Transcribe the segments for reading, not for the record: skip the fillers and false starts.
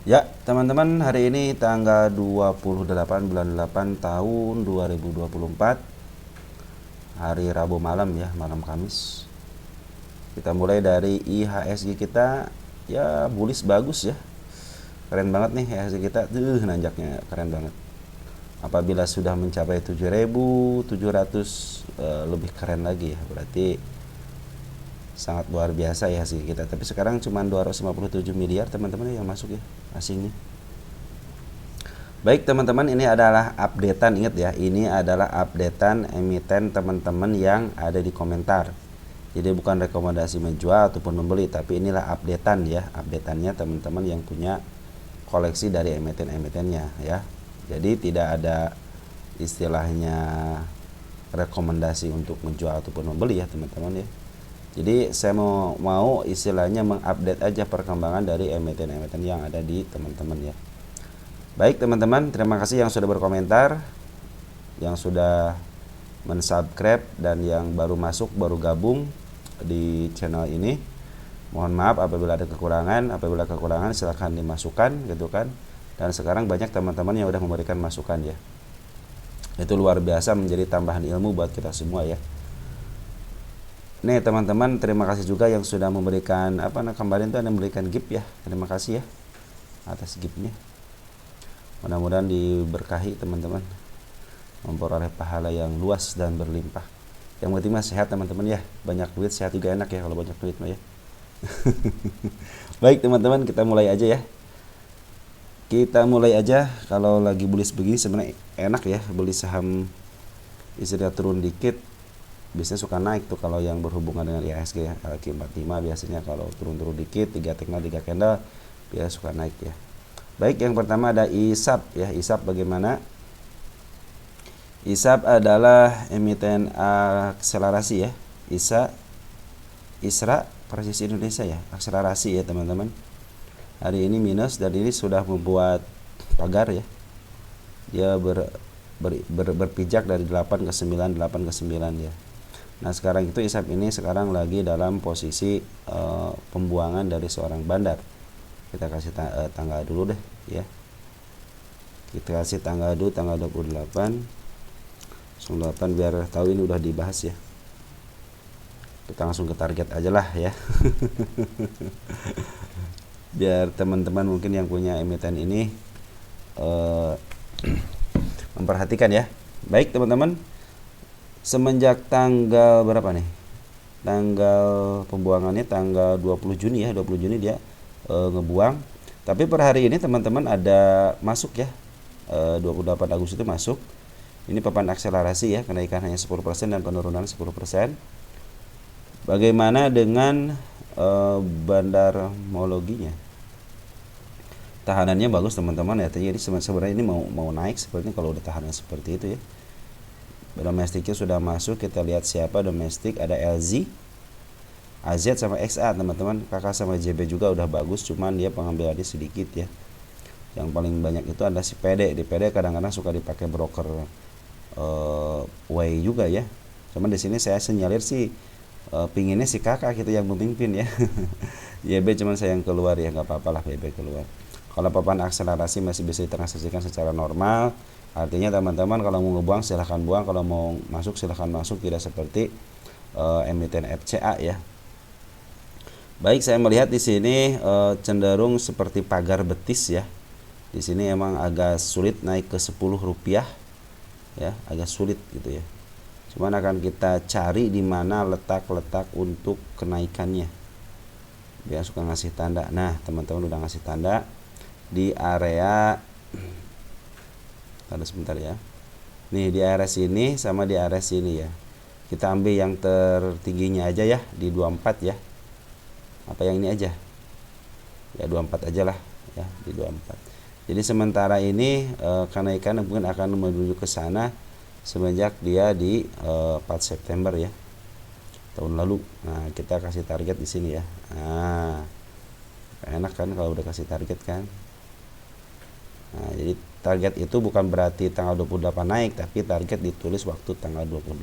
Ya, teman-teman, hari ini tanggal 28 bulan 8 tahun 2024, hari Rabu malam ya, malam Kamis. Kita mulai dari IHSG kita, ya bullish bagus ya. Keren banget nih IHSG kita, nanjaknya keren banget. Apabila sudah mencapai 7.700 lebih keren lagi ya, berarti sangat luar biasa ya sih kita. Tapi sekarang cuma 257 miliar teman-teman yang masuk ya asingnya. Baik teman-teman, ini adalah updatean, ingat ya, ini adalah updatean emiten teman-teman yang ada di komentar. Jadi bukan rekomendasi menjual ataupun membeli, tapi inilah updatean ya, updateannya teman-teman yang punya koleksi dari emiten-emitennya ya. Jadi tidak ada istilahnya rekomendasi untuk menjual ataupun membeli ya teman-teman ya. Jadi saya mau istilahnya mengupdate aja perkembangan dari emiten-emiten yang ada di teman-teman ya. Baik teman-teman, terima kasih yang sudah berkomentar, yang sudah mensubscribe, dan yang baru masuk, baru gabung di channel ini. Mohon maaf apabila ada kekurangan. Apabila kekurangan silahkan dimasukkan gitu kan. Dan sekarang banyak teman-teman yang sudah memberikan masukan ya. Itu luar biasa, menjadi tambahan ilmu buat kita semua ya. Nih teman-teman, terima kasih juga yang sudah memberikan kemarin tuh ada memberikan gift ya. Terima kasih ya atas giftnya. Mudah-mudahan diberkahi teman-teman, memperoleh pahala yang luas dan berlimpah. Yang penting mah sehat teman-teman ya. Banyak duit sehat juga enak ya kalau banyak duit mah ya. Baik teman-teman, kita mulai aja ya. Kita mulai aja. Kalau lagi bullish begini sebenarnya enak ya beli saham istilah turun dikit. Biasanya suka naik tuh kalau yang berhubungan dengan IHSG ya. LQ45 biasanya kalau turun-turun dikit 3 signal 3 candle biasa suka naik ya. Baik, yang pertama ada ISAP ya. ISAP bagaimana? ISAP adalah emiten akselerasi ya. ISRA Presisi Indonesia ya, akselerasi ya teman-teman. Hari ini minus dan ini sudah membuat pagar ya. Dia berpijak dari 8 ke 9, 8 ke 9 ya. Nah sekarang itu ISAP ini sekarang lagi dalam posisi pembuangan dari seorang bandar. Kita kasih tanggal dulu deh ya. Kita kasih tanggal dulu, tanggal 28 biar tahu ini udah dibahas ya. Kita langsung ke target aja lah ya. Biar teman-teman mungkin yang punya emiten ini memperhatikan ya. Baik teman-teman, semenjak tanggal berapa nih? Tanggal pembuangannya tanggal 20 Juni ya, 20 Juni dia ngebuang. Tapi per hari ini teman-teman ada masuk ya, 28 Agustus itu masuk. Ini papan akselerasi ya, kenaikan hanya 10% dan penurunan 10%. Bagaimana dengan bandarmologinya? Tahanannya bagus teman-teman ya. Jadi sebenarnya ini mau naik sepertinya kalau udah tahanan seperti itu ya. Domestiknya sudah masuk, kita lihat siapa domestik, ada LZ, AZ sama XA teman-teman. KK sama JB juga udah bagus, cuman dia pengambilannya sedikit ya. Yang paling banyak itu ada si PD. Di PD kadang-kadang suka dipakai broker way juga ya. Cuman di sini saya senyalir sih pinginnya si kakak gitu yang memimpin ya. YB cuman saya yang keluar ya, nggak apa-apa lah YB keluar. Kalau papan akselerasi masih bisa ditransaksikan secara normal. Artinya teman-teman kalau mau ngebuang silahkan buang, kalau mau masuk silahkan masuk, tidak seperti emiten FCA ya. Baik, saya melihat di sini cenderung seperti pagar betis ya. Di sini emang agak sulit naik ke 10 rupiah ya, agak sulit gitu ya. Cuman akan kita cari di mana letak-letak untuk kenaikannya. Dia suka ngasih tanda. Nah, teman-teman udah ngasih tanda di area. Tadi sebentar ya. Nih di area sini sama di area sini ya. Kita ambil yang tertingginya aja ya, di 24 ya. Apa yang ini aja? Ya 24 aja lah ya, di 24. Jadi sementara ini kenaikan mungkin akan menuju ke sana semenjak dia di 4 September ya. Tahun lalu. Nah, kita kasih target di sini ya. Nah, enak kan kalau udah kasih target kan. Nah, jadi target itu bukan berarti tanggal 28 naik, tapi target ditulis waktu tanggal 28.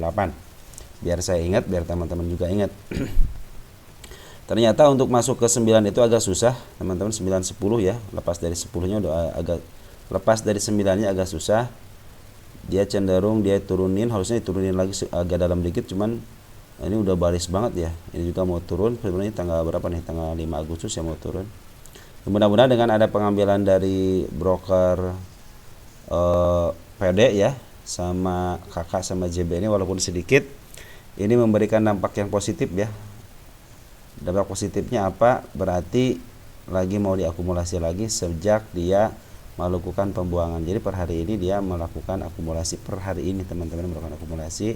Biar saya ingat, biar teman-teman juga ingat. Ternyata untuk masuk ke 9 itu agak susah teman-teman. 9 10 ya, lepas dari 10-nya udah agak, lepas dari 9-nya agak susah. Dia cenderung dia turunin, harusnya diturunin lagi agak dalam dikit, cuman ini udah baris banget ya. Ini juga mau turun sebenarnya tanggal berapa nih, tanggal 5 Agustus ya mau turun. Mudah-mudahan dengan ada pengambilan dari broker PD ya sama kakak sama JB ini walaupun sedikit, ini memberikan dampak yang positif ya. Dampak positifnya apa? Berarti lagi mau diakumulasi lagi sejak dia melakukan pembuangan. Jadi per hari ini dia melakukan akumulasi, per hari ini teman-teman melakukan akumulasi.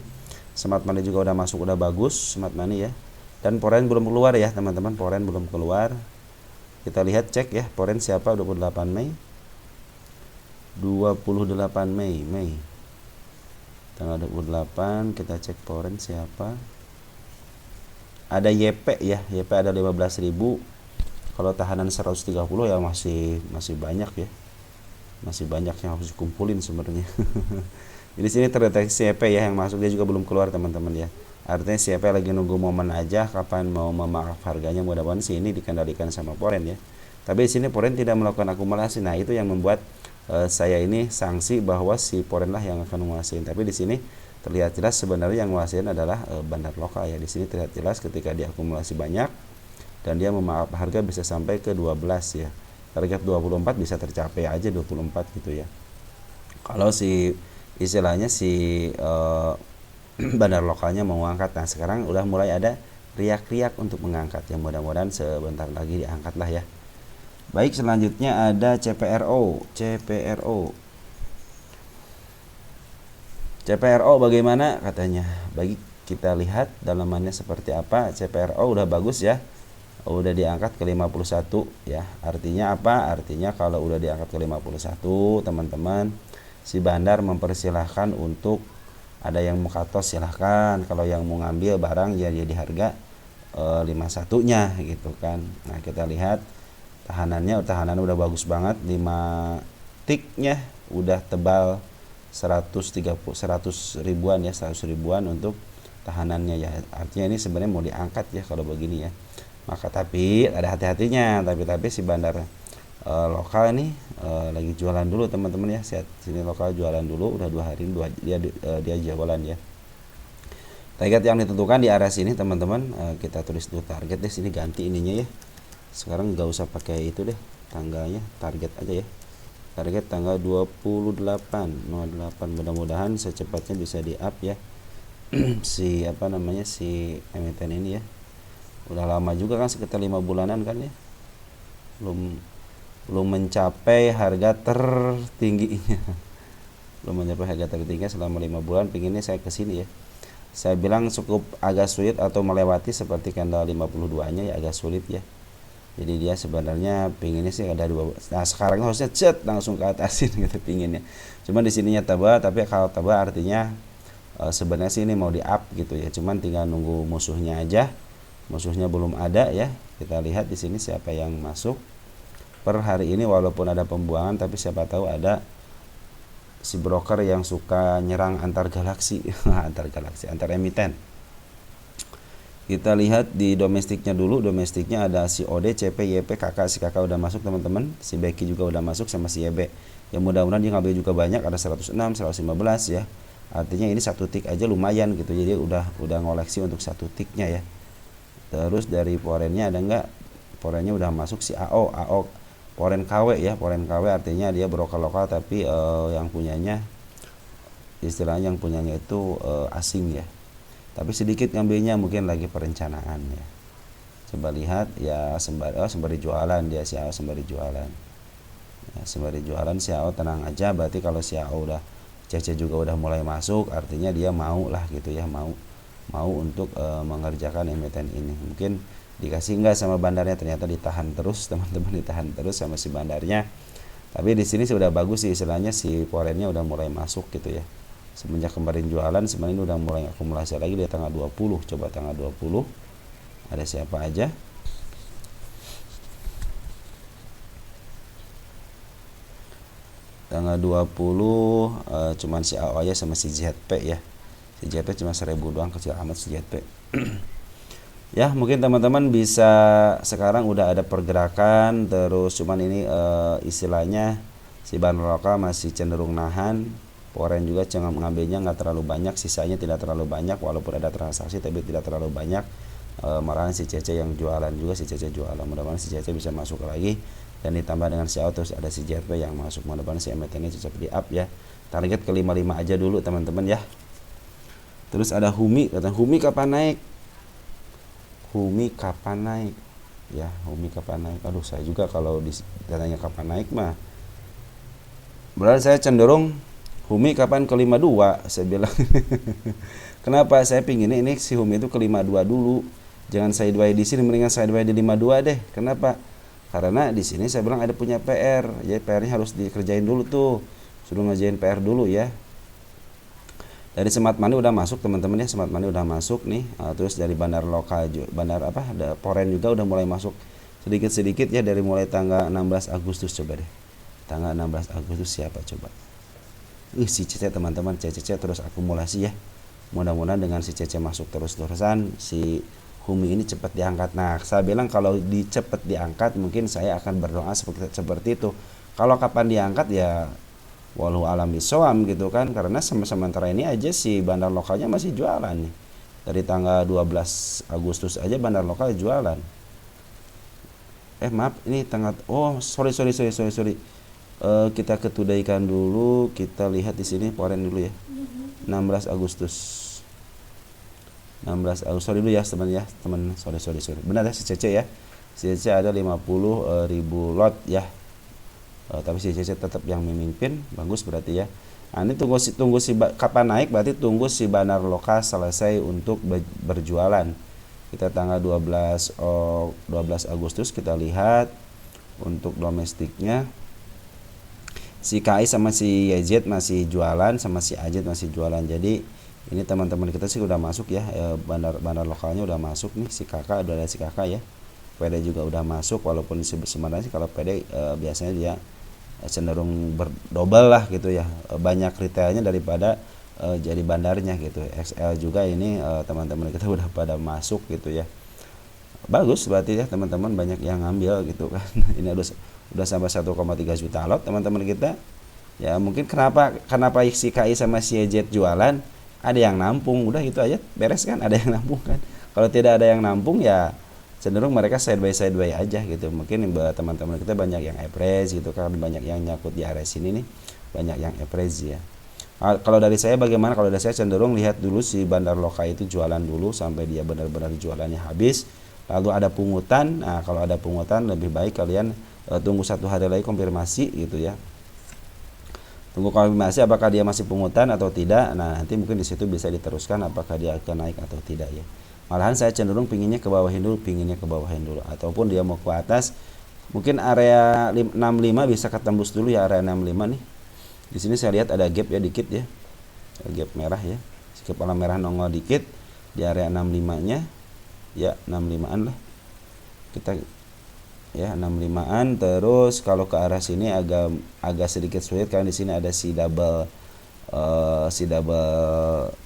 Smart money juga udah masuk, udah bagus smart money ya. Dan foreign belum keluar ya teman-teman, foreign belum keluar. Kita lihat cek ya, foreign siapa 28 Mei. 28 Mei. Tanggal 28 kita cek foreign siapa. Ada YP ya, YP ada 15.000. Kalau tahanan 130 ya masih banyak ya. Masih banyak yang harus dikumpulin sebenarnya. Jadi sini terdeteksi YP ya yang masuk, dia juga belum keluar teman-teman ya. Artinya YP lagi nunggu momen aja kapan mau memaaf harganya, mudah-mudahan sih ini dikendalikan sama foreign ya. Tapi di sini foreign tidak melakukan akumulasi. Nah, itu yang membuat saya ini sanksi bahwa si foreign lah yang akan menguasain. Tapi di sini terlihat jelas sebenarnya yang menguasain adalah bandar lokal ya. Di sini terlihat jelas ketika dia akumulasi banyak dan dia memaaf harga bisa sampai ke 12 ya. Target 24 bisa tercapai aja 24 gitu ya. Kalau si istilahnya si bandar lokalnya mau angkat. Nah, sekarang udah mulai ada riak-riak untuk mengangkat. Yang mudah-mudahan sebentar lagi diangkat lah ya. Baik, selanjutnya ada CPRO. CPRO bagaimana katanya? Bagi kita lihat dalamannya seperti apa. CPRO udah bagus ya. Udah diangkat ke 51 ya. Artinya apa? Artinya kalau udah diangkat ke 51, teman-teman, si bandar mempersilahkan untuk ada yang mau katos silahkan. Kalau yang mau ngambil barang ya jadi harga 51-nya gitu kan. Nah, kita lihat tahanan udah bagus banget, 5 tiknya udah tebal 100 ribuan ya, 100 ribuan untuk tahanannya ya. Artinya ini sebenarnya mau diangkat ya kalau begini ya. Maka tapi ada hati-hatinya, tapi si bandar lokal ini lagi jualan dulu teman-teman ya. Sini lokal jualan dulu, udah 2 hari dia jualan ya. Target yang ditentukan di area sini teman-teman, kita tulis dulu target deh, sini ganti ininya ya. Sekarang nggak usah pakai itu deh tanggalnya, target aja ya. Target tanggal 28/08. Mudah-mudahan secepatnya bisa di up ya. si emiten ini ya. Udah lama juga kan, sekitar 5 bulanan kan ya. Belum mencapai harga tertingginya. Belum mencapai harga tertinggi selama 5 bulan. Pinginnya saya kesini ya. Saya bilang cukup agak sulit atau melewati seperti candle 52-nya ya, agak sulit ya. Jadi dia sebenarnya pinginnya sih ada 2. Nah, sekarang harusnya langsung ke atasin gitu pinginnya. Cuman di sininya tebal, tapi kalau tebal artinya sebenarnya sih ini mau di up gitu ya. Cuman tinggal nunggu musuhnya aja. Musuhnya belum ada ya. Kita lihat di sini siapa yang masuk per hari ini, walaupun ada pembuangan tapi siapa tahu ada si broker yang suka nyerang antar galaksi, antar emiten. Kita lihat di domestiknya dulu. Domestiknya ada si OD, CP, YP, kakak. Si kakak udah masuk teman-teman. Si Becky juga udah masuk sama si YB. Yang mudah-mudahan dia ngambil juga banyak, ada 106, 115 ya. Artinya ini satu tik aja lumayan gitu. Jadi udah ngoleksi untuk satu tiknya ya. Terus dari foreignnya ada enggak? Foreignnya udah masuk si AO foreign KW ya. Foreign KW artinya dia broker lokal tapi yang punyanya istilahnya yang punyanya itu asing ya. Tapi sedikit ngambilnya mungkin lagi perencanaan ya. Coba lihat ya, sembari jualan dia, si AO sembari jualan. Ya, sembari jualan si AO tenang aja, berarti kalau si AO udah CC juga udah mulai masuk, artinya dia mau lah gitu ya, mau untuk mengerjakan emiten ini. Mungkin dikasih enggak sama bandarnya, ternyata ditahan terus teman-teman, ditahan terus sama si bandarnya. Tapi di sini sudah bagus sih istilahnya, si foreignnya udah mulai masuk gitu ya. Semenjak kemarin jualan sebenarnya udah mulai akumulasi lagi di tanggal 20. Coba tanggal 20 ada siapa aja? Tanggal 20 cuman si AO aja sama si ZP ya. Si ZP cuma 1000 doang, kecil amat si ZP. Ya, mungkin teman-teman bisa sekarang udah ada pergerakan terus, cuman ini istilahnya si bandar lokal masih cenderung nahan. Foreign juga jangan mengambilnya nggak terlalu banyak, sisanya tidak terlalu banyak walaupun ada transaksi tapi tidak terlalu banyak. Malahan si Cece yang jualan juga, si Cece jualan. Mudah-mudahan si Cece bisa masuk lagi dan ditambah dengan si Auto terus ada si JP yang masuk. Mudah-mudahan si MT ini cepat di up ya. Target ke 55 aja dulu teman-teman ya. Terus ada Humi, kata Humi kapan naik? Humi kapan naik? Ya, Humi kapan naik? Aduh, saya juga kalau ditanya kapan naik mah berarti saya cenderung Humi kapan ke 52 saya bilang. Kenapa saya pingin ini si Humi itu ke 52 dulu. Jangan sideways di sini, mendingan sideways di 52 deh. Kenapa? Karena di sini saya bilang ada punya PR. Ya PR-nya harus dikerjain dulu tuh. Suruh ngerjain PR dulu ya. Dari Smart Money udah masuk teman-teman ya, Smart Money udah masuk nih. Terus dari bandar lokal bandar apa? Ada Foreign juga udah mulai masuk sedikit-sedikit ya dari mulai tanggal 16 Agustus coba deh. Tanggal 16 Agustus siapa coba? Si Cece teman-teman, Cece terus akumulasi ya. Mudah-mudahan dengan si Cece masuk terus-terusan si Humi ini cepat diangkat. Nah, saya bilang kalau cepat diangkat mungkin saya akan berdoa seperti itu. Kalau kapan diangkat ya walau alam bisawam gitu kan, karena sementara ini aja si bandar lokalnya masih jualan nih. Dari tanggal 12 Agustus aja bandar lokal jualan. Maaf, ini tanggal sorry. Kita ketudaikan dulu, kita lihat di sini Foreign dulu ya. 16 Agustus. 16 Agustus sorry dulu ya teman sorry. Benar ya si Cece ya. Si Cece ada 50.000 lot ya. Tapi si Cece tetap yang memimpin, bagus berarti ya. Nah, ini tunggu si kapan naik, berarti tunggu si bandar lokal selesai untuk berjualan. Kita tanggal 12 Agustus kita lihat untuk domestiknya. Si KI sama si YZ masih jualan, sama si AZ masih jualan. Jadi ini teman-teman kita sih udah masuk ya, bandar lokalnya udah masuk nih. Si kakak udah ada si kakak ya. PD juga udah masuk, walaupun sebenarnya sih kalau PD biasanya dia cenderung berdobel lah gitu ya, banyak retailnya daripada jadi bandarnya gitu. XL juga ini teman-teman kita udah pada masuk gitu ya. Bagus berarti ya teman-teman, banyak yang ngambil gitu kan. Ini udah sampai 1,3 juta lot teman-teman kita. Ya mungkin kenapa si KI sama si EZ jualan, ada yang nampung, udah itu aja beres kan, ada yang nampung kan. Kalau tidak ada yang nampung ya cenderung mereka side by aja gitu. Mungkin teman-teman kita banyak yang appraise gitu kan, banyak yang nyakut di area sini nih, banyak yang appraise ya. Kalau dari saya bagaimana? Kalau dari saya cenderung lihat dulu si bandar lokal itu jualan dulu sampai dia benar-benar jualannya habis. Lalu ada pungutan. Nah, kalau ada pungutan lebih baik kalian tunggu 1 hari lagi konfirmasi gitu ya. Tunggu konfirmasi apakah dia masih pungutan atau tidak. Nah, nanti mungkin di situ bisa diteruskan apakah dia akan naik atau tidak ya. Malahan saya cenderung pinginnya ke bawahin dulu, ataupun dia mau ke atas. Mungkin area 65 bisa ketembus dulu ya, area 65 nih. Di sini saya lihat ada gap ya dikit ya. Gap merah ya. Kepala merah nongol dikit di area 65-nya. Ya, 65-an lah. Kita ya 65-an. Terus kalau ke arah sini agak sedikit sulit karena di sini ada si double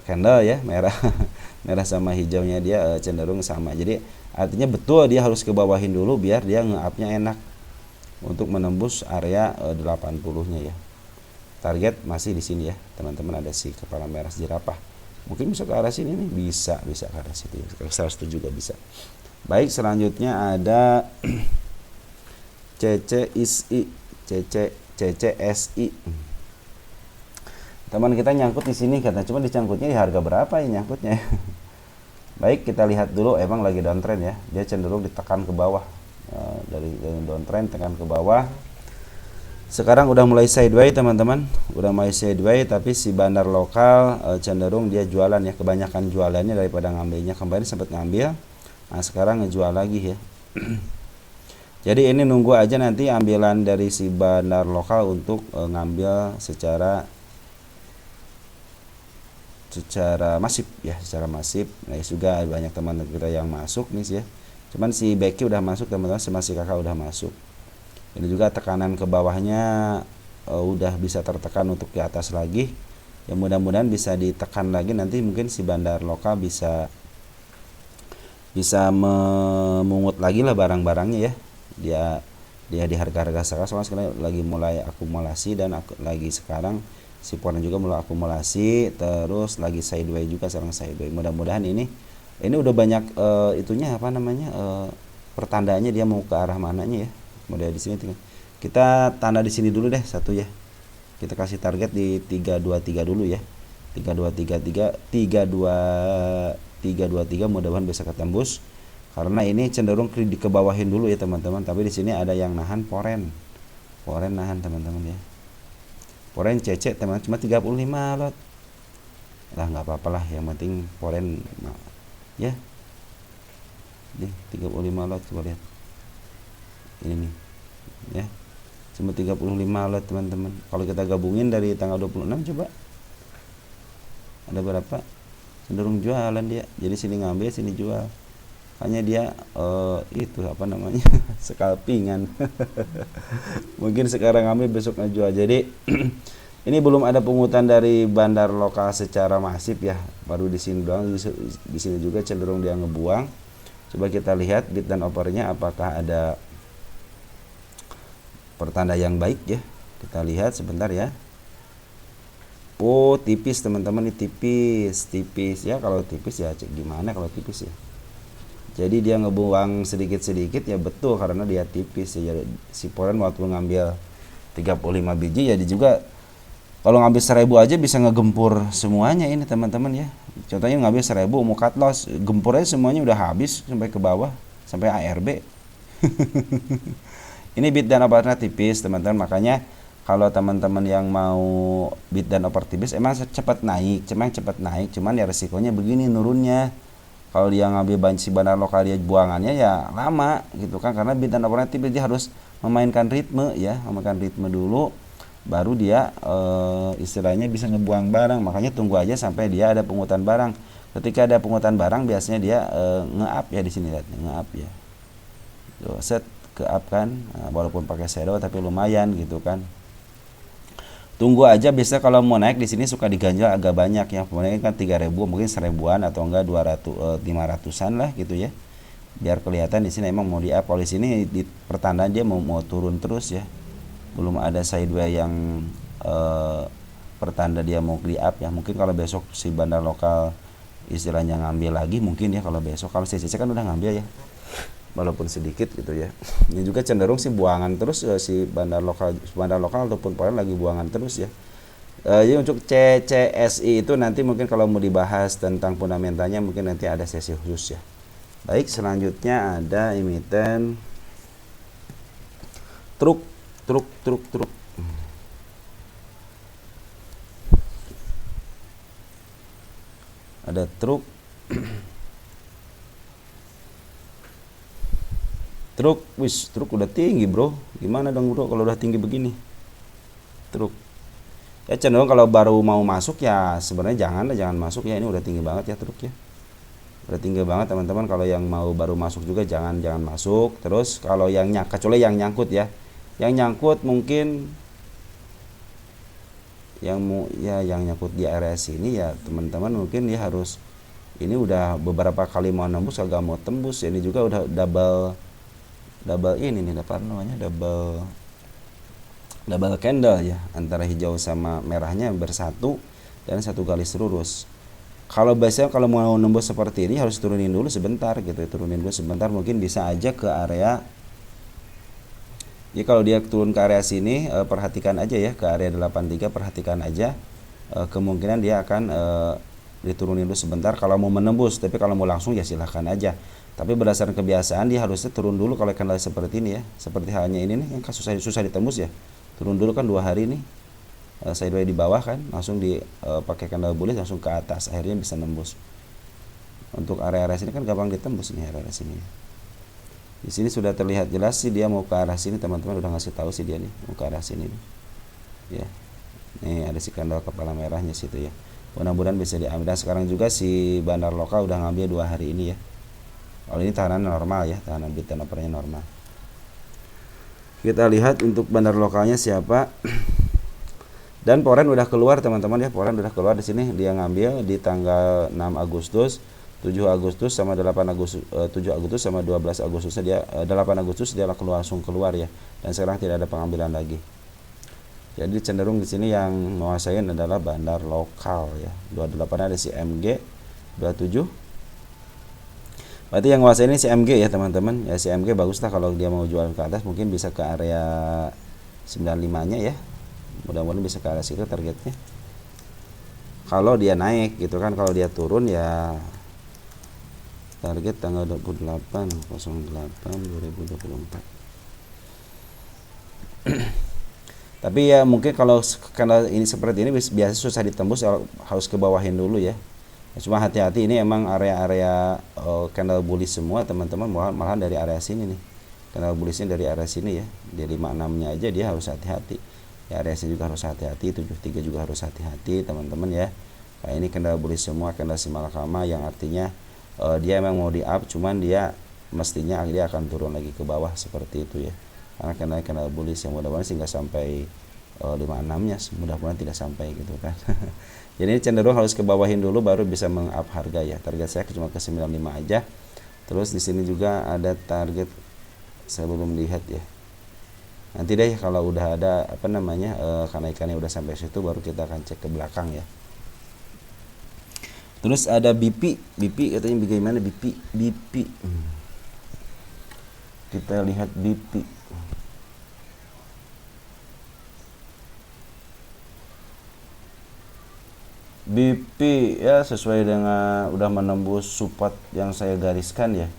candle ya, merah merah sama hijaunya dia cenderung sama. Jadi artinya betul dia harus ke bawahin dulu biar dia nge-up-nya enak untuk menembus area 80-nya ya. Target masih di sini ya teman-teman, ada si kepala merah jerapah. Mungkin bisa ke arah sini nih, bisa ke arah situ ya. Ke 100 juga bisa. Baik, selanjutnya ada CCSI. Teman kita nyangkut di sini karena cuma dicangkutnya di harga berapa ya nyangkutnya. Baik, kita lihat dulu, emang lagi downtrend ya. Dia cenderung ditekan ke bawah. Dari downtrend tekan ke bawah. Sekarang udah mulai sideways teman-teman, udah mulai sideways, tapi si bandar lokal cenderung dia jualan ya, kebanyakan jualannya daripada ngambilnya. Kemarin sempat ngambil, nah sekarang ngejual lagi ya. Jadi ini nunggu aja nanti ambilan dari si bandar lokal untuk ngambil secara masif ya, secara masif. Nah juga banyak teman kita yang masuk nih ya. Cuman si Becky udah masuk teman-teman, sama si kakak udah masuk. Ini juga tekanan ke bawahnya udah bisa tertekan untuk ke atas lagi. Ya mudah-mudahan bisa ditekan lagi, nanti mungkin si bandar lokal bisa bisa memungut lagi lah barang-barangnya ya. Dia di harga-harga sekarang lagi mulai akumulasi, dan lagi sekarang si Foreign juga mulai akumulasi, terus lagi sideways juga sekarang sideways. Mudah-mudahan ini udah banyak itunya apa namanya pertandanya dia mau ke arah mananya ya. Kemudian di sini kita tanda di sini dulu deh satu ya. Kita kasih target di 323 dulu ya. 323 mudah-mudahan bisa ketembus, karena ini cenderung di kebawahin dulu ya teman-teman. Tapi di sini ada yang nahan Foreign nahan teman-teman ya. Foreign CC teman cuma 35 lot lah, nggak apa-apa lah, yang penting Foreign ya. Nih 35 lot, coba lihat ini nih ya, cuma 35 lot teman-teman. Kalau kita gabungin dari tanggal 26 coba ada berapa, cenderung jualan dia. Jadi sini ngambil, sini jual, hanya dia itu apa namanya scalpingan. Mungkin sekarang ngambil besok ngejual. Jadi ini belum ada pungutan dari bandar lokal secara masif ya, baru di sini doang. Di sini juga cenderung dia ngebuang. Coba kita lihat bid dan opernya apakah ada pertanda yang baik ya. Kita lihat sebentar ya. Oh tipis teman-teman, ini tipis ya. Kalau tipis ya cek gimana kalau tipis ya. Jadi dia ngebuang sedikit-sedikit ya, betul, karena dia tipis ya. Si Foreign waktu ngambil 35 biji ya, dia juga kalau ngambil 1000 aja bisa ngegempur semuanya ini teman-teman ya. Contohnya ngambil 1000 mau cut loss, gempurnya semuanya udah habis sampai ke bawah, sampai ARB. Ini bid dan opernya tipis teman-teman, makanya kalau teman-teman yang mau bid dan oper tipis emang cepat naik, cuman ya resikonya begini nurunnya. Kalau dia ngambil si bandar lokal dia buangannya ya lama gitu kan, karena bid dan opernya tipis dia harus memainkan ritme ya, dulu baru dia istilahnya bisa ngebuang barang. Makanya tunggu aja sampai dia ada pungutan barang. Ketika ada pungutan barang biasanya dia nge-up ya, di sini lihat nge-up ya. Tuh, set ke up kan, walaupun pakai shadow tapi lumayan gitu kan. Tunggu aja, biasa kalau mau naik di sini suka diganjal agak banyak ya. Kemudian kan 3000 mungkin 1000-an atau enggak 200 500-an lah gitu ya. Biar kelihatan di sini emang mau di up. Kalau di sini di pertandaan dia mau turun terus ya. Belum ada sideways yang pertanda dia mau di up ya. Mungkin kalau besok si bandar lokal istilahnya ngambil lagi mungkin ya, kalau besok. Kalau CCC kan udah ngambil ya, walaupun sedikit gitu ya. Ini juga cenderung sih buangan terus si bandar lokal ataupun Foreign lagi buangan terus ya. Jadi untuk CCSI itu nanti mungkin kalau mau dibahas tentang fundamentalnya mungkin nanti ada sesi khusus ya. Baik, selanjutnya ada emiten truk. Ada truk. Truk udah tinggi bro. Gimana dong bro kalau udah tinggi begini? Truk. Ya cenderung kalau baru mau masuk ya sebenarnya jangan masuk ya, ini udah tinggi banget ya truk ya. Udah tinggi banget teman-teman, kalau yang mau baru masuk juga jangan masuk. Terus kalau yang kecuali yang nyangkut ya. Yang nyangkut mungkin yang nyangkut di area sini ya teman-teman, mungkin dia harus, ini udah beberapa kali mau nembus agak mau tembus ya. Ini juga udah double ini nih, apa namanya, double candle ya, antara hijau sama merahnya bersatu dan satu garis lurus. Kalau biasanya kalau mau nembus seperti ini harus turunin dulu sebentar gitu, mungkin bisa aja ke area. Jadi kalau dia turun ke area sini, perhatikan aja ya, ke area 83 perhatikan aja, kemungkinan dia akan diturunin dulu sebentar kalau mau menembus. Tapi kalau mau langsung ya silahkan aja. Tapi berdasarkan kebiasaan dia harusnya turun dulu kalau candle seperti ini ya. Seperti halnya ini nih yang susah ditembus ya. Turun dulu kan 2 hari nih. Sideways di bawah kan, langsung pakai candle bullish langsung ke atas, akhirnya bisa nembus. Untuk area-area sini kan gampang ditembus nih, area sini. Di sini sudah terlihat jelas sih dia mau ke arah sini, teman-teman udah ngasih tahu sih dia nih mau ke arah sini nih. Ya. Nih ada si candle kepala merahnya situ ya. Mudah-mudahan bisa diambil. Dan sekarang juga si bandar lokal udah ngambil 2 hari ini ya. Kalau ini tahanan normal ya, tahanan bid dan opernya normal. Kita lihat untuk bandar lokalnya siapa. Dan Foreign udah keluar teman-teman ya, Foreign udah keluar di sini, dia ngambil di tanggal 6 Agustus 7 Agustus sama 8 Agustus 7 Agustus sama 12 Agustusnya dia 8 Agustus dia langsung keluar ya, dan sekarang tidak ada pengambilan lagi. Jadi cenderung di sini yang menguasain adalah bandar lokal ya. 28 ada si MG, 27 berarti yang menguasai ini si MG ya teman-teman ya. Si MG bagus lah kalau dia mau jual ke atas, mungkin bisa ke area 95 nya ya, mudah-mudahan bisa ke arah situ targetnya kalau dia naik gitu kan. Kalau dia turun ya target tanggal 28/08/2024. Tapi ya mungkin kalau karena ini seperti ini biasa susah ditembus, harus ke bawahin dulu ya. Cuma hati-hati, ini emang area-area candle bullish semua teman-teman, malahan dari area sini nih. Candle bullishnya dari area sini ya. Di 56-nya aja dia harus hati-hati. Ya area sini juga harus hati-hati, 73 juga harus hati-hati teman-teman ya. Nah, ini candle bullish semua, candle simalakama yang artinya dia emang mau di up, cuman dia mestinya dia akan turun lagi ke bawah seperti itu ya. Karena candle bullish yang mudah-mudahan sih nggak sampai 56-nya, mudah-mudahan tidak sampai gitu kan. Jadi ini cenderung harus ke bawahin dulu baru bisa meng-up harga ya. Target saya cuma ke 95 aja. Terus di sini juga ada target, saya belum lihat ya. Nanti deh kalau udah ada kenaikannya udah sampai situ baru kita akan cek ke belakang ya. Terus ada BP katanya bagaimana BP. Kita lihat BP. BP ya sesuai dengan udah menembus support yang saya gariskan ya.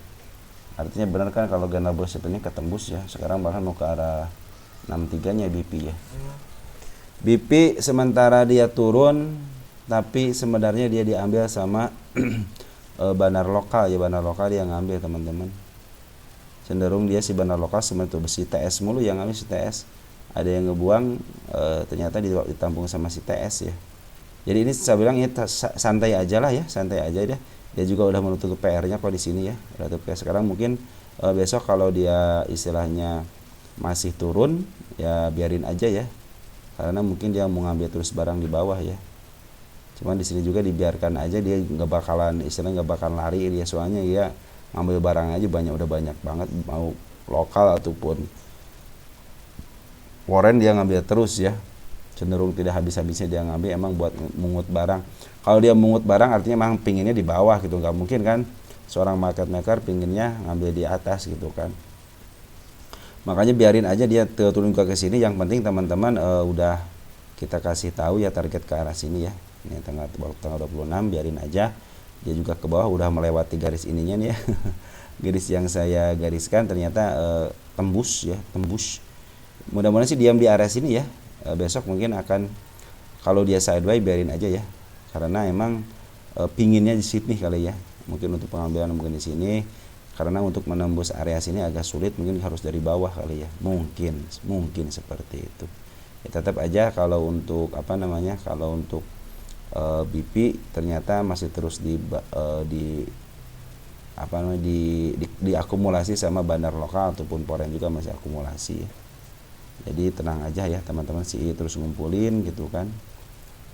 Artinya benar kan kalau candle bullish ini ketembus ya. Sekarang bahkan mau ke arah 63-nya BP ya. BP sementara dia turun, tapi sebenarnya dia diambil sama bandar lokal ya. Bandar lokal dia ngambil teman-teman. Cenderung dia si bandar lokal sebenarnya si TS mulu yang ngambil si TS. Ada yang ngebuang ternyata ditampung sama si TS ya. Jadi ini saya bilang ya santai aja lah ya, santai aja deh. Dia juga udah menutup PR-nya kok di sini ya. Udah tutup PR. Sekarang mungkin besok kalau dia istilahnya masih turun ya biarin aja ya. Karena mungkin dia mau ngambil terus barang di bawah ya. Cuman di sini juga dibiarkan aja, dia nggak bakalan istilahnya nggak bakalan lari dia, soalnya dia ngambil barang aja udah banyak banget, mau lokal ataupun foreign dia ngambil terus ya. Cenderung tidak habis-habisnya dia ngambil emang buat mungut barang. Kalau dia mungut barang artinya emang pinginnya di bawah gitu, nggak mungkin kan seorang market maker pinginnya ngambil di atas gitu kan. Makanya biarin aja dia turun ke sini. Yang penting teman-teman udah kita kasih tahu ya target ke arah sini ya. Ini tanggal 26 biarin aja. Dia juga ke bawah udah melewati garis ininya nih ya. Garis yang saya gariskan ternyata tembus ya, tembus. Mudah-mudahan sih diam di area sini ya. Besok mungkin akan, kalau dia sideways biarin aja ya, karena emang pinginnya di sini kali ya. Mungkin untuk pengambilan mungkin di sini, karena untuk menembus area sini agak sulit, mungkin harus dari bawah kali ya. Mungkin seperti itu ya. Tetap aja kalau untuk kalau untuk BP ternyata masih terus diakumulasi sama bandar lokal ataupun foreign juga masih akumulasi ya. Jadi tenang aja ya teman-teman, sih terus ngumpulin gitu kan.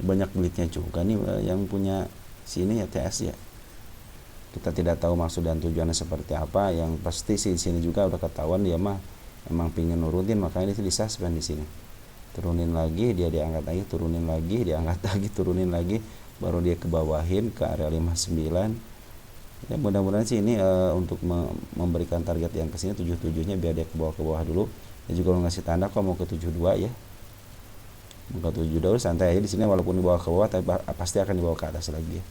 Banyak duitnya juga nih yang punya sini ya TS ya. Kita tidak tahu maksud dan tujuannya seperti apa. Yang pasti sih sini juga udah ketahuan dia mah emang pingin nurutin, makanya dia disuspend di sini. Turunin lagi dia diangkat lagi, turunin lagi diangkat lagi, turunin lagi, baru dia ke bawahin ke area 59. Ya mudah-mudahan sih ini untuk memberikan target yang kesini 77-nya biar dia ke bawah dulu. Dia juga ngasih tanda kok mau ke 72 ya. Mau ke 72 santai aja di sini, walaupun dibawa ke bawah tapi pasti akan dibawa ke atas lagi ya.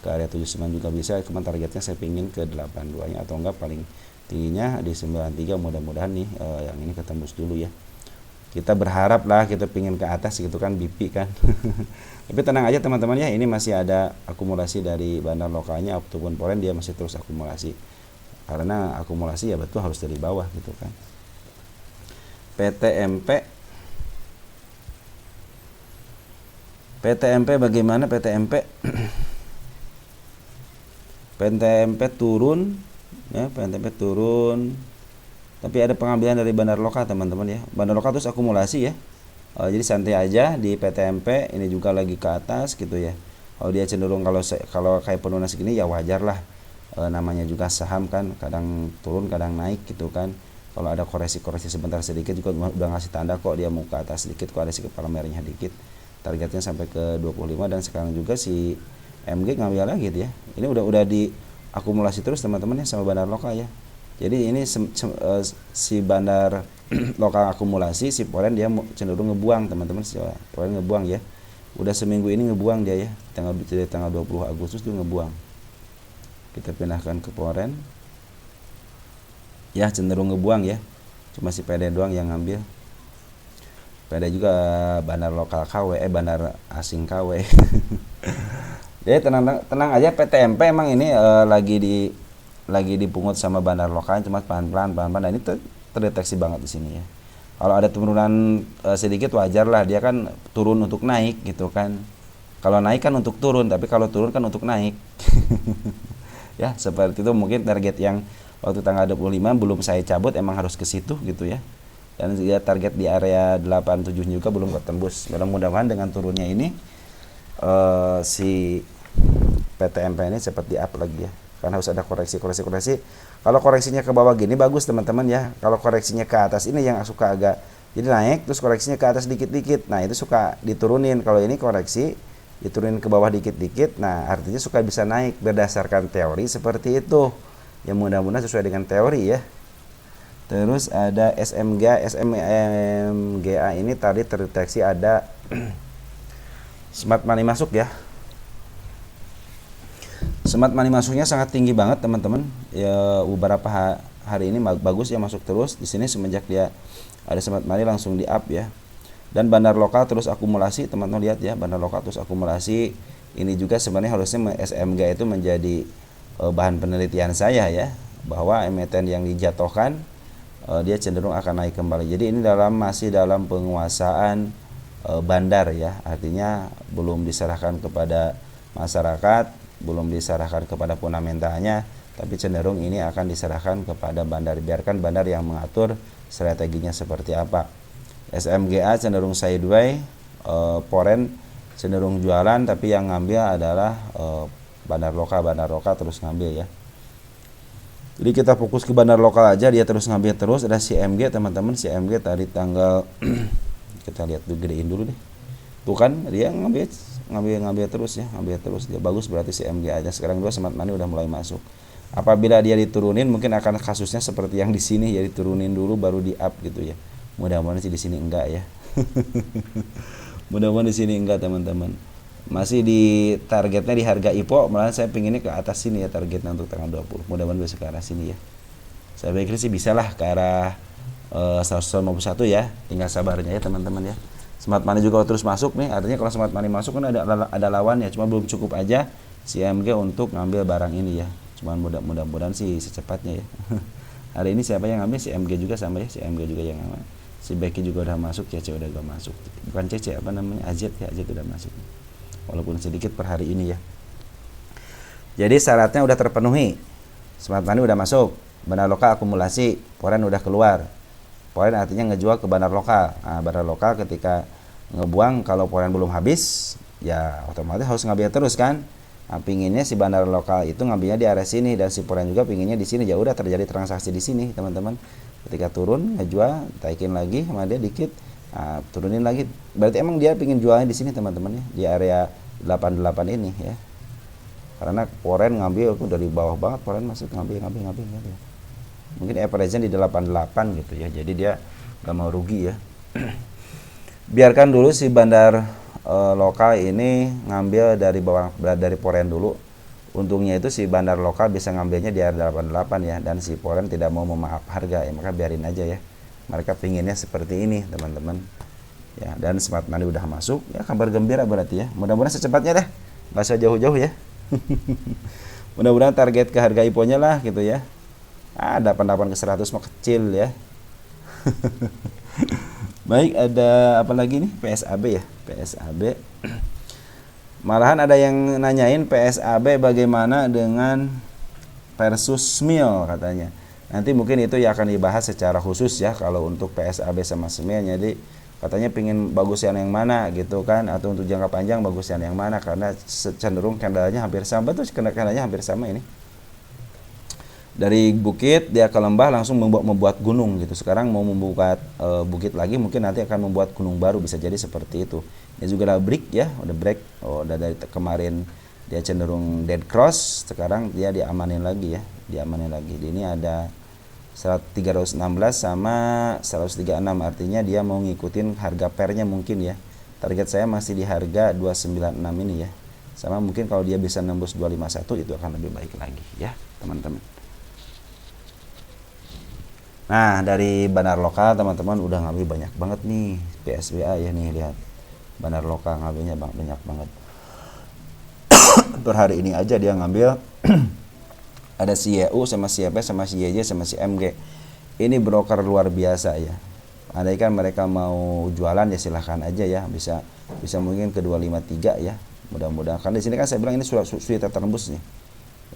Ke area 79 juga bisa, cuma targetnya saya pingin ke 82-nya atau enggak paling tingginya di 93. Mudah-mudahan nih yang ini ketembus dulu ya. Kita berharap lah, kita pingin ke atas gitu kan BP kan. Tapi tenang aja teman-teman ya, ini masih ada akumulasi dari bandar lokalnya ataupun foreign, dia masih terus akumulasi. Karena akumulasi ya betul harus dari bawah gitu kan. PTMP bagaimana PTMP? PTMP turun ya, PTMP turun. Tapi ada pengambilan dari bandar lokal teman-teman ya. Bandar lokal terus akumulasi ya. Jadi santai aja di PTMP, ini juga lagi ke atas gitu ya. Kalau dia cenderung kalau kayak penurunan segini ya wajar lah. namanya juga saham kan, kadang turun kadang naik gitu kan. Kalau ada koreksi-koreksi sebentar sedikit juga udah ngasih tanda kok dia mau ke atas sedikit, kok ada si kepala merahnya dikit. Targetnya sampai ke 25, dan sekarang juga si MG ngambil lagi dia. Ini udah diakumulasi terus teman-teman ya sama bandar lokal ya. Jadi ini si bandar lokal akumulasi, si Poren dia cenderung ngebuang teman-teman, si Poren ngebuang ya. Udah seminggu ini ngebuang dia ya. Tanggal 20 Agustus tuh ngebuang. Kita pindahkan ke Poren. Ya cenderung ngebuang ya. Cuma si PD doang yang ngambil. PD juga bandar lokal KW, bandar asing KW. Jadi tenang aja, PTMP emang ini lagi dipungut sama bandar lokal, cuma pelan-pelan. Dan ini terdeteksi banget di sini ya. Kalau ada penurunan sedikit wajar lah, dia kan turun untuk naik gitu kan. Kalau naik kan untuk turun, tapi kalau turun kan untuk naik. Ya seperti itu, mungkin target yang waktu tanggal 25 belum saya cabut, emang harus ke situ gitu ya. Dan ya, target di area 87 juga belum ketembus. Mudah-mudahan dengan turunnya ini si PTMP ini cepat di-up lagi ya. Karena harus ada koreksi. Kalau koreksinya ke bawah gini bagus teman-teman ya. Kalau koreksinya ke atas ini yang suka agak jadi naik, terus koreksinya ke atas dikit-dikit. Nah, itu suka diturunin. Kalau ini koreksi diturunin ke bawah dikit-dikit, nah artinya suka bisa naik berdasarkan teori seperti itu. Ya mudah-mudahan sesuai dengan teori ya. Terus ada SMGA ini tadi terdeteksi ada smart money masuk ya. Smart money masuknya sangat tinggi banget teman-teman. Ya beberapa hari ini bagus ya, masuk terus. Di sini semenjak dia ada smart money langsung di up ya. Dan bandar lokal terus akumulasi, teman-teman lihat ya, bandar lokal terus akumulasi. Ini juga sebenarnya harusnya SMG itu menjadi bahan penelitian saya ya, bahwa emiten yang dijatuhkan dia cenderung akan naik kembali. Jadi ini masih dalam penguasaan bandar ya, artinya belum diserahkan kepada masyarakat, belum diserahkan kepada fundamentalnya, tapi cenderung ini akan diserahkan kepada bandar. Biarkan bandar yang mengatur strateginya seperti apa. SMGA cenderung sideways, Poren cenderung jualan, tapi yang ngambil adalah bandar lokal terus ngambil ya. Jadi kita fokus ke bandar lokal aja, dia terus ngambil terus. Ada si MG teman-teman, si MG tadi tanggal kita lihat dulu, gedein dulu deh. Tuh kan dia ngambil terus ya, ngambil terus. Dia bagus, berarti si MG aja. Sekarang dua smart money udah mulai masuk. Apabila dia diturunin mungkin akan kasusnya seperti yang di sini ya, diturunin dulu baru di up gitu ya. Mudah-mudahan sih di sini enggak ya. Mudah-mudahan di sini enggak teman-teman. Masih di targetnya di harga IPO, malah saya pinginnya ke atas sini ya targetnya untuk tanggal 20. Mudah-mudahan bisa ke arah sini ya. Saya pikir sih bisa lah ke arah 151 ya. Tinggal sabarnya ya teman-teman ya. Smart money juga terus masuk nih. Artinya kalau smart money masuk kan ada lawannya, cuma belum cukup aja si MG untuk ngambil barang ini ya. Cuma mudah-mudahan sih secepatnya ya. Hari ini siapa yang ngambil? Si MG juga sama ya, si MG juga yang ngambil. Si Becky juga udah masuk, CC udah gak masuk. Bukan CC, apa namanya? AZ ya, AZ udah masuk. Walaupun sedikit per hari ini ya. Jadi syaratnya udah terpenuhi. Smart money udah masuk, bandar lokal akumulasi, Poren udah keluar. Poren artinya ngejual ke bandar lokal. Nah, bandar lokal ketika ngebuang, kalau Poren belum habis, ya otomatis harus ngambil terus kan. Nah, pinginnya si bandar lokal itu ngambilnya di area sini, dan si Poren juga pinginnya di sini. Ya udah terjadi transaksi di sini, teman-teman. Ketika turun ngejual, taikin lagi sama dia dikit, nah, turunin lagi. Berarti emang dia pingin jualnya di sini teman-teman ya, di area 88 ini ya. Karena Poren ngambil aku dari bawah banget, Poren masuk ngambil. Mungkin average-nya di 88 gitu ya. Jadi dia gak mau rugi ya. Biarkan dulu si bandar lokal ini ngambil dari Poren dulu. Untungnya itu si bandar lokal bisa ngambilnya di area 88 ya, dan si Poren tidak mau memaaf harga ya, maka biarin aja ya. Mereka pinginnya seperti ini teman-teman ya. Dan smart money udah masuk ya, kabar gembira berarti ya. Mudah-mudahan secepatnya deh, nggak usah jauh-jauh ya. Mudah-mudahan target ke harga IPO-nya lah gitu ya. 88 ke 100 mah kecil ya. Baik, ada apa lagi nih? PSAB ya, PSAB. Malahan ada yang nanyain PSAB bagaimana dengan versus SMIL katanya. Nanti mungkin itu ya akan dibahas secara khusus ya kalau untuk PSAB sama SMIL. Jadi katanya pingin bagusan yang mana gitu kan, atau untuk jangka panjang bagusan yang mana, karena cenderung candlenya hampir sama. Betul, candlenya hampir sama ini. Dari bukit dia ke lembah langsung membuat gunung gitu. Sekarang mau membuat bukit lagi, mungkin nanti akan membuat gunung baru, bisa jadi seperti itu. Ini juga udah break ya, udah break. Udah dari kemarin dia cenderung dead cross, sekarang dia diamanin lagi ya, diamanin lagi. Ini ada 316 sama 136, artinya dia mau ngikutin harga pairnya mungkin ya. Target saya masih di harga 296 ini ya. Sama mungkin kalau dia bisa nembus 251 itu akan lebih baik lagi ya, teman-teman. Nah, dari bandar lokal teman-teman udah ngambil banyak banget nih PSBA ya, nih lihat. Bandar lokal ngambilnya banyak banget. Per hari ini aja dia ngambil ada si YU sama si YP sama si YJ sama si MG. Ini broker luar biasa ya. Andai kan mereka mau jualan ya silahkan aja ya, bisa mungkin ke 253 ya. Mudah-mudahan. Kan di sini kan saya bilang ini sudah tertembus nih.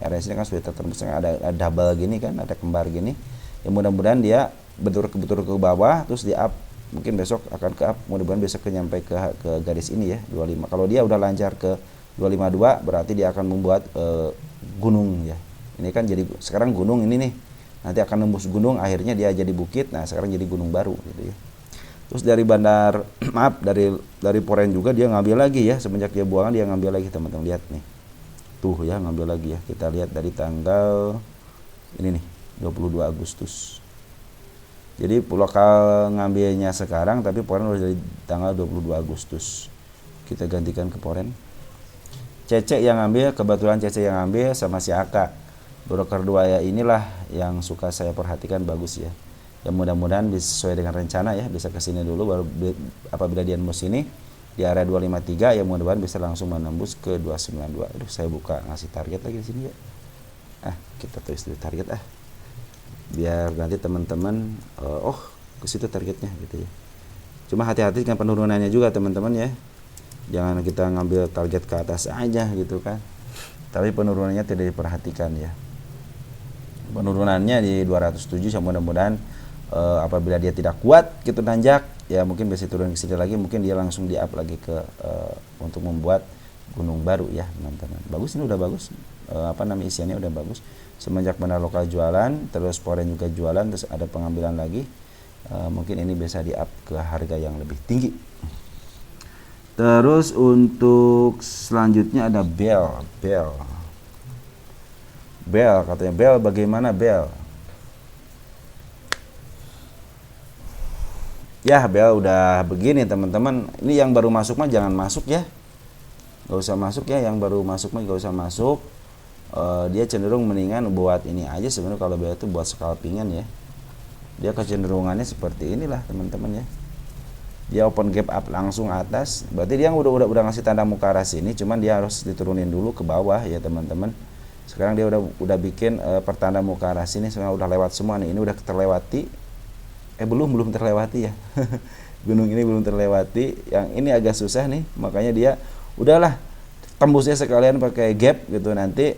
Ya, di sini kan sudah tertembus, ada double gini kan, ada kembar gini. Ya mudah-mudahan dia betul ke bawah terus di up, mungkin besok akan ke up, mudah-mudahan besok nyampe ke garis ini ya 25. Kalau dia udah lancar ke 252 berarti dia akan membuat gunung ya. Ini kan jadi sekarang gunung ini nih, nanti akan nembus gunung, akhirnya dia jadi bukit. Nah sekarang jadi gunung baru gitu ya. Terus dari bandar maaf dari Poren juga dia ngambil lagi ya, semenjak dia buangan dia ngambil lagi, teman-teman lihat nih tuh ya, ngambil lagi ya. Kita lihat dari tanggal ini nih 22 Agustus. Jadi lokal ngambilnya sekarang, tapi Poren udah dari tanggal 22 Agustus. Kita gantikan ke Poren. Cece yang ngambil, kebetulan Cece yang ngambil sama si Aka. Broker 2 ya, inilah yang suka saya perhatikan, bagus ya. Ya mudah-mudahan bisa sesuai dengan rencana ya, bisa kesini dulu baru apabila dia nembus ini di area 253 ya mudah-mudahan bisa langsung menembus ke 292. Aduh, saya buka ngasih target lagi di sini ya. Kita tulis dulu target biar nanti teman-teman ke situ targetnya gitu ya. Cuma hati-hati dengan penurunannya juga teman-teman ya, jangan kita ngambil target ke atas aja gitu kan, tapi penurunannya tidak diperhatikan ya. Penurunannya di 207 ya, mudah-mudahan apabila dia tidak kuat gitu nanjak ya mungkin bisa turun ke sini lagi, mungkin dia langsung di up lagi ke untuk membuat gunung baru ya teman-teman. Bagus, ini udah bagus, isiannya udah bagus. Semenjak bandar lokal jualan, terus Poren juga jualan, terus ada pengambilan lagi, mungkin ini bisa di up ke harga yang lebih tinggi. Terus untuk selanjutnya ada Bell katanya. Bell bagaimana Bell? Ya Bell udah begini teman-teman. Ini yang baru masuk mah jangan masuk ya, gak usah masuk ya, yang baru masuk mah gak usah masuk. Dia cenderung mendingan buat ini aja sebenarnya. Kalau Bell itu buat scalpingan ya, dia kecenderungannya seperti inilah teman-teman ya. Dia open gap up langsung atas, berarti dia udah ngasih tanda muka arah sini, cuman dia harus diturunin dulu ke bawah ya teman-teman. Sekarang dia udah bikin pertanda muka arah sini, sekarang udah lewat semua nih. Ini udah terlewati, belum terlewati ya. Gunung ini belum terlewati, yang ini agak susah nih, makanya dia udahlah tembusnya sekalian pakai gap gitu, nanti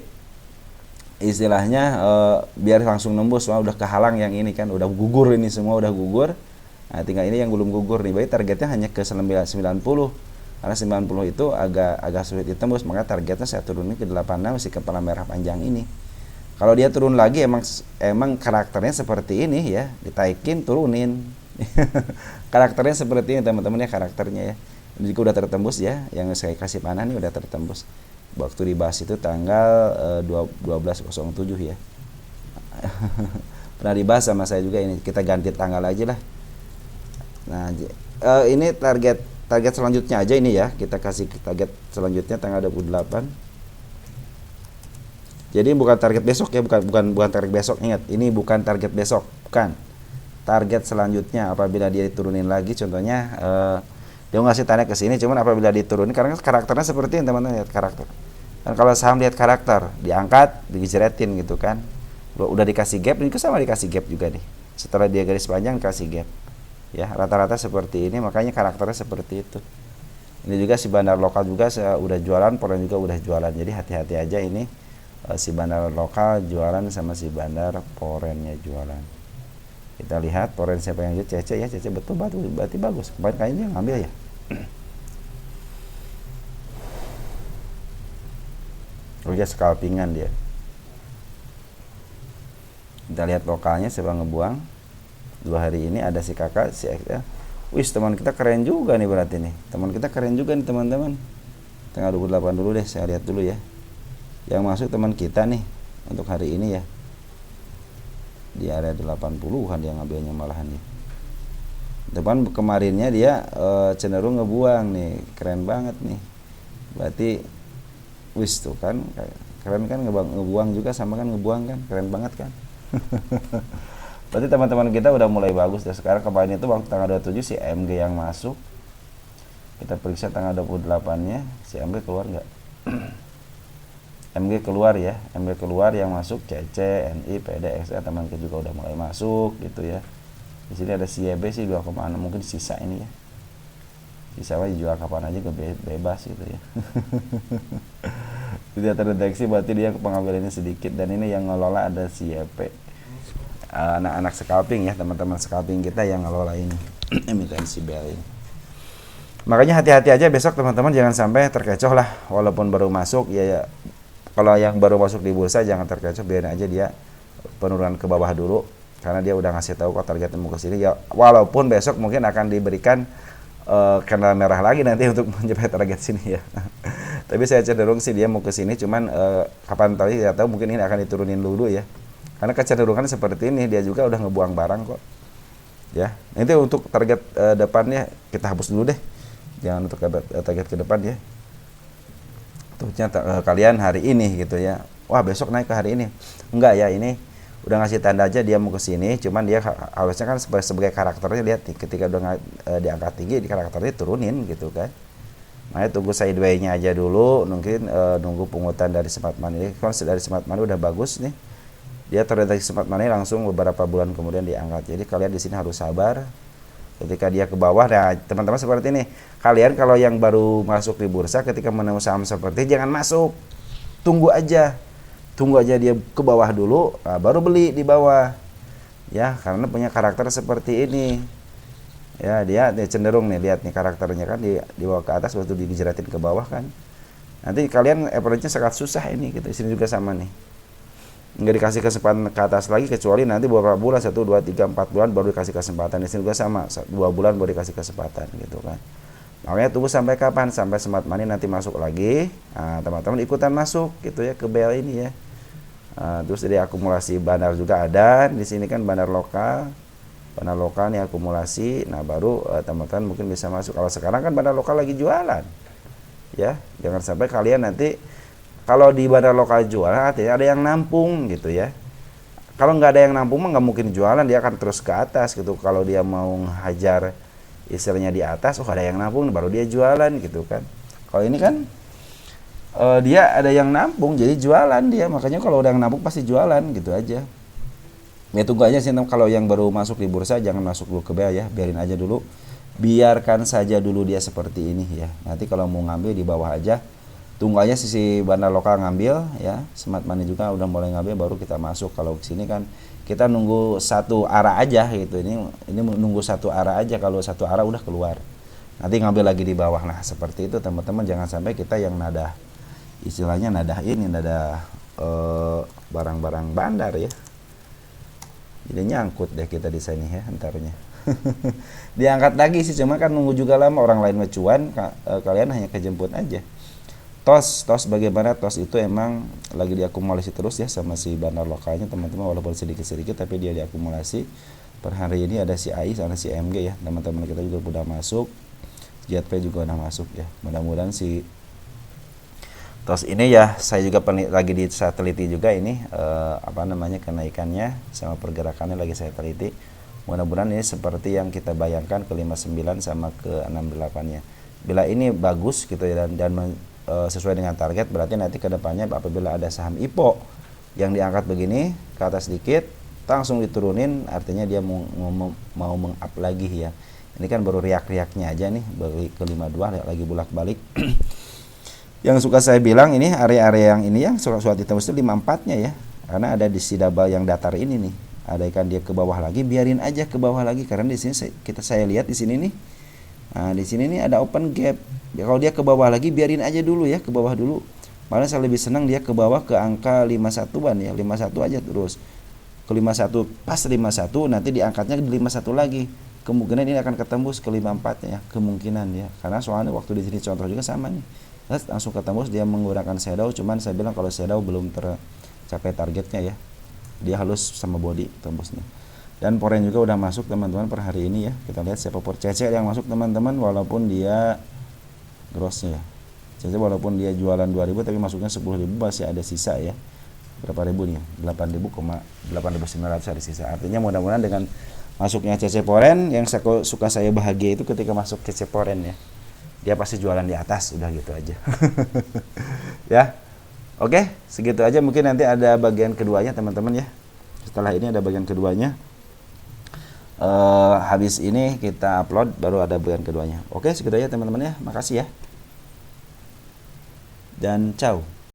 istilahnya biar langsung nembus. Udah kehalang yang ini kan, udah gugur, ini semua udah gugur. Nah tinggal ini yang belum gugur nih, baik targetnya hanya ke 90, karena 90 itu agak sulit ditembus, maka targetnya saya turunin ke 86 si kepala merah panjang ini. Kalau dia turun lagi emang karakternya seperti ini ya, ditaikin turunin. Karakternya seperti ini teman-teman ya, karakternya ya. Jika udah tertembus ya, yang saya kasih panah nih udah tertembus. Waktu dibahas itu tanggal 12.07 ya. Pernah dibahas sama saya juga ini, kita ganti tanggal aja lah. Nah, ini target selanjutnya aja ini ya, kita kasih target selanjutnya tanggal 28. Jadi bukan target besok ya, bukan target besok, ingat, ini bukan target besok, bukan. Target selanjutnya apabila dia diturunin lagi, contohnya dia ngasih tanda ke sini, cuman apabila diturunin, karena karakternya seperti ini teman-teman, lihat karakter. Dan kalau saham lihat karakter, diangkat, dijeretin gitu kan. Udah dikasih gap, ini sama dikasih gap juga nih. Setelah dia garis panjang dikasih gap. Ya, rata-rata seperti ini, makanya karakternya seperti itu. Ini juga si bandar lokal juga udah jualan, Poren juga udah jualan. Jadi hati-hati aja ini si bandar lokal jualan sama si bandar Porennya jualan. Kita lihat Poren siapa yang jual, Cece ya, Cece betul berarti bagus. Kemarin kayaknya dia ngambil ya. Oh ya, scalpingan dia. Kita lihat lokalnya siapa ngebuang 2 hari ini. Ada si kakak, si X ya. Wis, teman kita keren juga nih berarti nih. Teman kita keren juga nih teman-teman. Tanggal 28 dulu deh, saya lihat dulu ya. Yang masuk teman kita nih untuk hari ini ya. Di area 80-an dia ngambilnya malahan nih. Depan kemarinnya dia cenderung ngebuang nih. Keren banget nih. Berarti wis tuh kan keren kan, ngebuang juga sama kan, ngebuang kan, keren banget kan. Berarti teman-teman kita udah mulai bagus. Dan sekarang kemarin itu waktu tanggal 27 si MG yang masuk. Kita periksa tanggal 28-nya si MG keluar nggak? MG keluar ya. MG keluar, yang masuk CC, NI, PD, XA teman kita juga udah mulai masuk gitu ya. Di sini ada si YB sih 2,6, mungkin sisa ini ya. Sisa aja jual kapan aja bebas gitu ya. Tidak terdeteksi, berarti dia pengambilannya sedikit. Dan ini yang ngelola ada si YP. Anak-anak scalping ya, teman-teman scalping kita yang ngelola ini emiten CBL ini. Makanya hati-hati aja besok teman-teman, jangan sampai terkecoh lah. Walaupun baru masuk ya, kalau yang baru masuk di bursa jangan terkecoh, biarin aja dia penurunan ke bawah dulu, karena dia udah ngasih tahu kok targetnya mau ke sini ya. Walaupun besok mungkin akan diberikan candle merah lagi nanti untuk mencapai target sini ya. Tapi saya cenderung sih dia mau ke sini, cuman kapan tahu ya, tahu mungkin ini akan diturunin dulu ya. Karena kecenderungan seperti ini, dia juga udah ngebuang barang kok. Ya, nanti untuk target depannya kita hapus dulu deh. Jangan untuk target ke depan ya. Tentunya kalian hari ini gitu ya. Wah, besok naik ke hari ini. Enggak ya, ini udah ngasih tanda aja dia mau ke sini, cuman dia harusnya kan sebagai karakternya, lihat nih, ketika udah di angka tinggi di karakternya turunin gitu kan. Makanya tunggu sideway-nya aja dulu, mungkin nunggu pungutan dari smart money. Kalau dari smart money udah bagus nih, dia terdeteksi smart money langsung beberapa bulan kemudian diangkat. Jadi kalian di sini harus sabar. Ketika dia ke bawah, nah teman-teman seperti ini, kalian kalau yang baru masuk di bursa, ketika menemukan saham seperti jangan masuk, tunggu aja dia ke bawah dulu, nah, baru beli di bawah ya, karena punya karakter seperti ini ya. Dia cenderung nih, lihat nih karakternya kan, di bawah ke atas, waktu dijeratin ke bawah kan, nanti kalian average-nya sangat susah ini gitu. Di sini juga sama nih, nggak dikasih kesempatan ke atas lagi, kecuali nanti beberapa bulan, 1, 2, 3, 4 bulan baru dikasih kesempatan. Di sini juga sama, 2 bulan baru dikasih kesempatan gitu kan. Makanya tunggu sampai kapan? Sampai smart money nanti masuk lagi. Nah, teman-teman ikutan masuk gitu ya ke BL ini ya. Terus dari akumulasi bandar juga ada. Di sini kan bandar lokal nih akumulasi. Nah, baru teman-teman mungkin bisa masuk. Kalau sekarang kan bandar lokal lagi jualan. Ya, jangan sampai kalian nanti kalau di bandar lokal jualan artinya ada yang nampung gitu ya. Kalau nggak ada yang nampung mah nggak mungkin jualan, dia akan terus ke atas gitu. Kalau dia mau hajar istilahnya di atas, oh ada yang nampung baru dia jualan gitu kan. Kalau ini kan dia ada yang nampung jadi jualan dia, makanya kalau udah yang nampung pasti jualan gitu aja. Ya tunggu aja sih, kalau yang baru masuk di bursa jangan masuk dulu ke BA ya, biarin aja dulu, biarkan saja dulu dia seperti ini ya. Nanti kalau mau ngambil di bawah aja, tunggu aja sisi bandar lokal ngambil ya, smart money juga udah mulai ngambil, baru kita masuk. Kalau ke sini kan kita nunggu satu arah aja gitu. Ini nunggu satu arah aja, kalau satu arah udah keluar. Nanti ngambil lagi di bawah. Nah, seperti itu teman-teman, jangan sampai kita yang nadah, istilahnya nadah barang-barang bandar ya. Jadi nyangkut deh kita di sini ya entarnya. Diangkat lagi sih, cuma kan nunggu juga lama, orang lain mencuan, kalian hanya kejemput aja. TOS bagaimana? TOS itu emang lagi diakumulasi terus ya sama si bandar lokalnya teman-teman, walaupun sedikit-sedikit tapi dia diakumulasi. Per hari ini ada si AI sama si MG ya, teman-teman kita juga udah masuk, JP juga udah masuk ya. Mudah-mudahan si TOS ini ya, saya juga lagi di teliti juga ini kenaikannya sama pergerakannya lagi saya teliti. Mudah-mudahan ini seperti yang kita bayangkan ke 59 sama ke 68 nya. Bila ini bagus gitu ya, dan sesuai dengan target, berarti nanti ke depannya apabila ada saham IPO yang diangkat begini ke atas sedikit langsung diturunin, artinya dia mau meng-up lagi ya. Ini kan baru riak-riaknya aja nih, baru ke 52 lagi bolak-balik. Yang suka saya bilang ini area-area yang ini yang suka ditembus itu 54-nya ya, karena ada di si double yang datar ini nih. Ada ikan dia ke bawah lagi, biarin aja ke bawah lagi, karena di sini saya lihat di sini nih. Nah, di sini nih ada open gap. Ya, kalau dia ke bawah lagi biarin aja dulu ya, ke bawah dulu. Malah saya lebih senang dia ke bawah ke angka 51-an ya, 51 aja terus. ke 51, pas 51 nanti diangkatnya ke 51 lagi, kemungkinan ini akan ketembus ke 54 ya, kemungkinan ya, karena soalnya waktu di sini contoh juga sama nih, langsung ketembus dia menggunakan shadow, cuman saya bilang kalau shadow belum tercapai targetnya ya, dia halus sama body tembusnya. Dan foreign juga udah masuk teman-teman per hari ini ya, kita lihat siapa CC yang masuk teman-teman, walaupun dia grossnya ya, CC walaupun dia jualan 2000 tapi masuknya 10.000, masih ada sisa ya, berapa ribu nih, 8.900 ada sisa. Artinya mudah-mudahan dengan masuknya CC Foreign, yang suka saya bahagia itu ketika masuk CC Foreign ya, dia pasti jualan di atas, udah gitu aja. Ya, oke, segitu aja, mungkin nanti ada bagian keduanya teman-teman ya, setelah ini ada bagian keduanya. Habis ini kita upload baru ada bagian keduanya. Oke, segitu aja teman-teman ya, makasih ya, dan ciao.